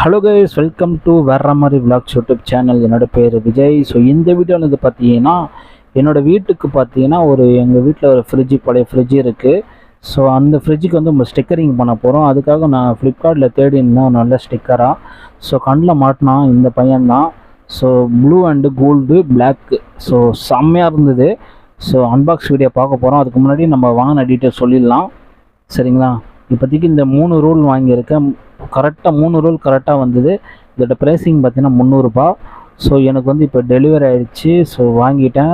Hello guys, welcome to வேற மாதிரி vlogs YouTube channel. என்னோட பேர் விஜய். ஸோ இந்த வீடியோவில் வந்து பார்த்தீங்கன்னா என்னோடய வீட்டுக்கு பார்த்தீங்கன்னா எங்கள் வீட்டில் ஒரு பழைய ஃப்ரிட்ஜ் இருக்குது. ஸோ அந்த ஃப்ரிட்ஜுக்கு வந்து நம்ம ஸ்டிக்கரிங் பண்ண போகிறோம். அதுக்காக நான் ஃப்ளிப்கார்ட்டில் தேடி இருந்தேன் நல்ல ஸ்டிக்கராக. ஸோ கண்ணில் மாட்டினா இந்த பையன்தான். So blue and gold black. So செம்மையாக இருந்தது. ஸோ அன்பாக்ஸ் வீடியோ பார்க்க போகிறோம். அதுக்கு முன்னாடி நம்ம வாங்கின டீட்டெயில் சொல்லிடலாம், சரிங்களா? இப்போதைக்கு இந்த 3 ரோல் வாங்கியிருக்கேன். கரெக்டாக 3 ரோல் கரெக்டாக வந்தது. இதோட ப்ரைஸிங் பார்த்தீங்கன்னா 300 ரூபா. ஸோ எனக்கு வந்து இப்போ டெலிவரி ஆகிடுச்சு. ஸோ வாங்கிட்டேன்.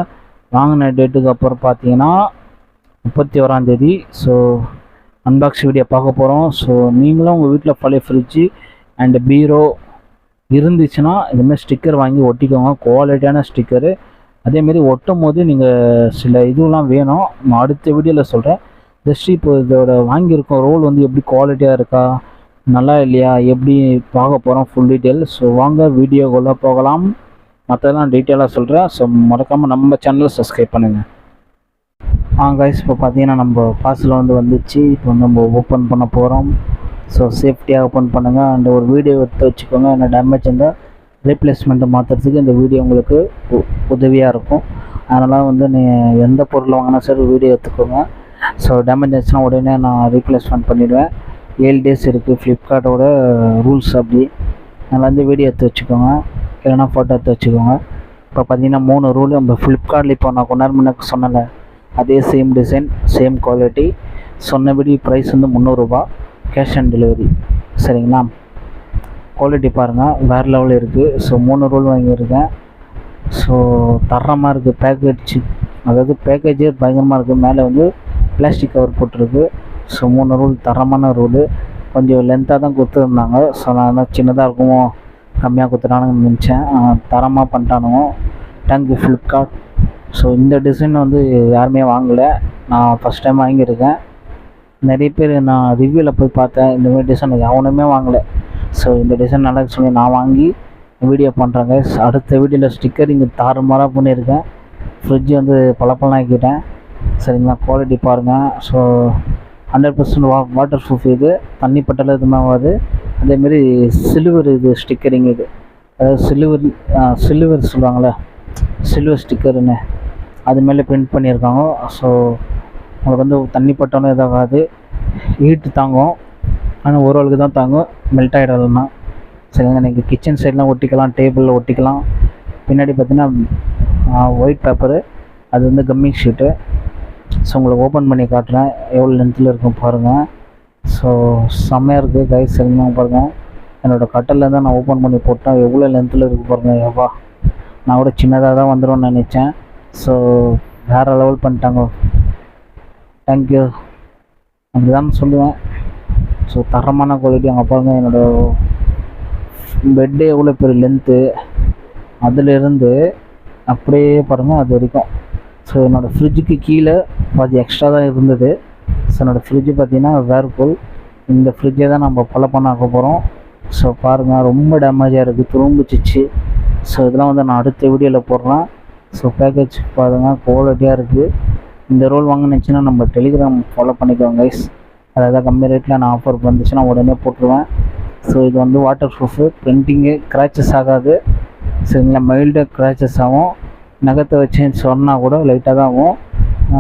வாங்கின டேட்டுக்கு அப்புறம் பார்த்தீங்கன்னா 31ஆம் தேதி. ஸோ அன்பாக்ஸ் வீடியோ பார்க்க போகிறோம். ஸோ நீங்களும் உங்கள் வீட்டில் பழைய ஃப்ரிட்ஜு அண்டு பீரோ இருந்துச்சுன்னா இதுமாதிரி ஸ்டிக்கர் வாங்கி ஒட்டிக்கோங்க. குவாலிட்டியான ஸ்டிக்கரு. அதேமாரி ஒட்டும் போது நீங்கள் சில இதுலாம் வேணும், நான் அடுத்த வீடியோவில் சொல்கிறேன். ஜஸ்ட் இப்போ இதோட வாங்கியிருக்கோம் ரோல் வந்து எப்படி குவாலிட்டியாக இருக்கா, நல்லா இல்லையா, எப்படி பார்க்க போகிறோம் ஃபுல் டீட்டெயில். ஸோ வாங்க வீடியோக்குள்ளே போகலாம். மற்றதெல்லாம் டீட்டெயிலாக சொல்கிறேன். ஸோ மறக்காமல் நம்ம சேனலை சப்ஸ்கிரைப் பண்ணுங்கள். கைஸ், இப்போ பார்த்தீங்கன்னா நம்ம பார்சல் வந்துச்சு. இப்போ நம்ம ஓப்பன் பண்ண போகிறோம். ஸோ சேஃப்டியாக ஓப்பன் பண்ணுங்கள். அண்ட் ஒரு வீடியோ எடுத்து வச்சுக்கோங்க. என்ன டேமேஜ் இருந்தால் ரீப்ளேஸ்மெண்ட்டு மாற்றுறதுக்கு இந்த வீடியோ உங்களுக்கு உதவியாக இருக்கும். அதனால் வந்து நீ எந்த பொருள் வாங்கினா சரி வீடியோ எடுத்துக்கோங்க. ஸோ டேமேஜ் ஆச்சுன்னா உடனே நான் ரீப்ளேஸ்மெண்ட் பண்ணிவிடுவேன். 7 days இருக்குது ஃப்ளிப்கார்ட்டோட ரூல்ஸ். அப்படி அதனால் வந்து வீடியோ எடுத்து வச்சுக்கோங்க, இல்லைனா ஃபோட்டோ எடுத்து வச்சுக்கோங்க. இப்போ பார்த்தீங்கன்னா 3 ரூல் நம்ம ஃப்ளிப்கார்ட்டில் இப்போ நான் கொஞ்ச நேரம் முன்னாடி சொன்னல, அதே சேம் டிசைன் சேம் குவாலிட்டி. சொன்னபடி ப்ரைஸ் வந்து 300 ரூபா, கேஷ் ஆன் டெலிவரி, சரிங்களா? குவாலிட்டி பாருங்கள், வேறு லெவலில் இருக்குது. ஸோ 3 ரூல் வாங்கியிருக்கேன். ஸோ தரமாக இருக்குது. பேக்கேஜே பயங்கரமாக இருக்குது. மேலே வந்து பிளாஸ்டிக் கவர் போட்டிருக்கு. ஸோ 3 ரூல் தரமான ரூலு. கொஞ்சம் லென்த்தாக தான் கொடுத்துருந்தாங்க. ஸோ நான் சின்னதாக இருக்குமோ கம்மியாக கொடுத்துட்டானுங்கன்னு நினச்சேன். தரமாக பண்ணிட்டானுங்க. Thank you Flipkart. ஸோ இந்த டிசைன் வந்து யாருமே வாங்கலை, நான் ஃபஸ்ட் டைம் வாங்கியிருக்கேன். நிறைய பேர் நான் ரிவ்யூவில் போய் பார்த்தேன், இந்த மாதிரி டிசைன் எவனுமே வாங்கலை. ஸோ இந்த டிசைன் நல்லா சொல்லி நான் வாங்கி வீடியோ பண்ணுறேங்க. அடுத்த வீடியோவில் ஸ்டிக்கர் இங்கே தாறுமாறாக பண்ணியிருக்கேன். ஃப்ரிட்ஜ் வந்து பளபளன்னு ஆக்கிட்டேன், சரிங்களா? குவாலிட்டி பாருங்கள். So 100% water proof. இது தண்ணி பட்டாலும் எதுவுமே ஆகாது. அதேமாரி சில்வர் இது ஸ்டிக்கரிங். இது அதாவது சில்வர் சொல்லுவாங்களே, சில்வர் ஸ்டிக்கருன்னு அது மேலே பிரிண்ட் பண்ணியிருக்காங்க. ஸோ உங்களுக்கு வந்து தண்ணி பட்டாலும் எதாகாது, ஹீட்டு தாங்கும். ஆனால் ஒரு ஆளுக்கு தான் தாங்கும், மெல்ட் ஆகிடலன்னா, சரிங்க? நீங்கள் கிச்சன் சைட்லாம் ஒட்டிக்கலாம், டேபிளில் ஒட்டிக்கலாம். பின்னாடி பார்த்தீங்கன்னா ஒயிட் பேப்பரு, அது வந்து கம்மிங் ஷீட்டு. ஸோ உங்களுக்கு ஓப்பன் பண்ணி காட்டுறேன் எவ்வளோ லென்த்தில் இருக்கும் பாருங்கள். ஸோ செம்மையாக இருக்குது கைஸ், சரிங்களா? பாருங்கள், என்னோடய கட்டலில் தான் நான் ஓப்பன் பண்ணி போட்டேன். எவ்வளோ லென்த்தில் இருக்குது பாருங்கள். எவ்வா, நான் கூட சின்னதாக தான் வந்துடும்னு நினச்சேன். ஸோ வேறு லெவல் பண்ணிட்டாங்க. தேங்க்யூ, அப்படி தான் சொல்லுவேன். ஸோ தரமான குவாலிட்டி. அங்கே பாருங்கள், என்னோடய பெட்டு எவ்வளோ பெரிய லென்த்து, அதிலிருந்து அப்படியே பாருங்கள் அது வரைக்கும். ஸோ என்னோடய ஃப்ரிட்ஜுக்கு கீழே பாதி எக்ஸ்ட்ரா தான் இருந்தது. ஸோ என்னோடய ஃப்ரிட்ஜு பார்த்திங்கன்னா வேர்பூல். இந்த ஃப்ரிட்ஜை தான் நம்ம பண்ண ஆக்க போகிறோம். ஸோ பாருங்கள், ரொம்ப டேமேஜாக இருக்குது, துரும்பிச்சிச்சு. ஸோ இதெல்லாம் வந்து நான் அடுத்த வீடியோவில் போடுறேன். ஸோ பேக்கேஜ் பாருங்கள், குவாலிட்டியாக இருக்குது. இந்த ரோல் வாங்கினுச்சுன்னா நம்ம டெலிகிராம் ஃபாலோ பண்ணிக்கோங்க கைஸ். அதாவது கம்மி ரேட்டில் நான் ஆஃபர் வந்துச்சுன்னா உடனே போட்டுருவேன். ஸோ இது வந்து வாட்டர் ப்ரூஃபு, பிரிண்டிங்கு, கிராச்சஸ் ஆகாது, சரிங்களா? மைல்டாக கிராச்சஸ் ஆகும். நகத்தை வச்சு சொன்னால் கூட லைட்டாக தான் ஆகும்.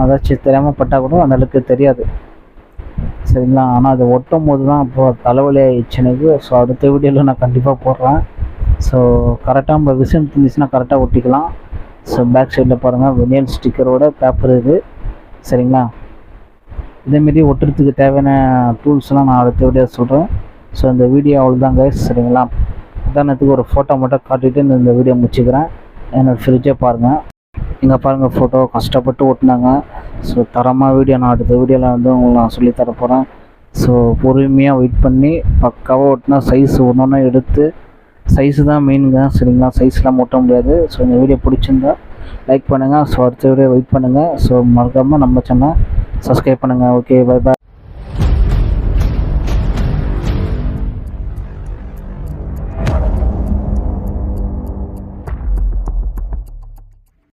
அதாச்சும் தெரியாமல் பட்டால் கூட அந்தளவுக்கு தெரியாது, சரிங்களா? ஆனால் அது ஒட்டும் போது தான் இப்போ தலைவலி ஆகிடுச்சு எனக்கு. ஸோ அடுத்த வீடியோவில் நான் கண்டிப்பாக போடுறேன். ஸோ கரெக்டாக நம்ம விஷயம் இருந்துச்சுன்னா கரெக்டாக ஒட்டிக்கலாம். ஸோ பேக் சைடில் பாருங்கள், வெனியல் ஸ்டிக்கரோட பேப்பர் இது, சரிங்களா? இதேமாரி ஒட்டுறதுக்கு தேவையான டூல்ஸ்லாம் நான் அடுத்த வீடியோ சொல்கிறேன். ஸோ இந்த வீடியோ அவ்வளோதான் கைஸ், சரிங்களா? உதாரணத்துக்கு ஒரு ஃபோட்டோ மட்டும் காட்டிட்டு இந்த வீடியோ முடிச்சுக்கிறேன். என்னோடய ஃப்ரிட்ஜை பாருங்கள், இங்கே பாருங்கள், ஃபோட்டோ கஷ்டப்பட்டு ஓட்டினாங்க. ஸோ தரமாக வீடியோ நான் அடுத்த வீடியோவில் வந்து உங்களுக்கு நான் சொல்லித்தர போகிறேன். ஸோ பொறுமையாக வெயிட் பண்ணி பக்காவாக ஓட்டினா சைஸ் ஒன்று எடுத்து, சைஸு தான் மெயினுங்க, சரிங்களா? சைஸ்லாம் ஓட்ட முடியாது. ஸோ இந்த வீடியோ பிடிச்சிருந்தா லைக் பண்ணுங்கள். ஸோ அடுத்த வீடியோ வெயிட் பண்ணுங்கள். ஸோ மறக்காமல் நம்ம சேனலை சப்ஸ்கிரைப் பண்ணுங்கள். Okay, bye bye.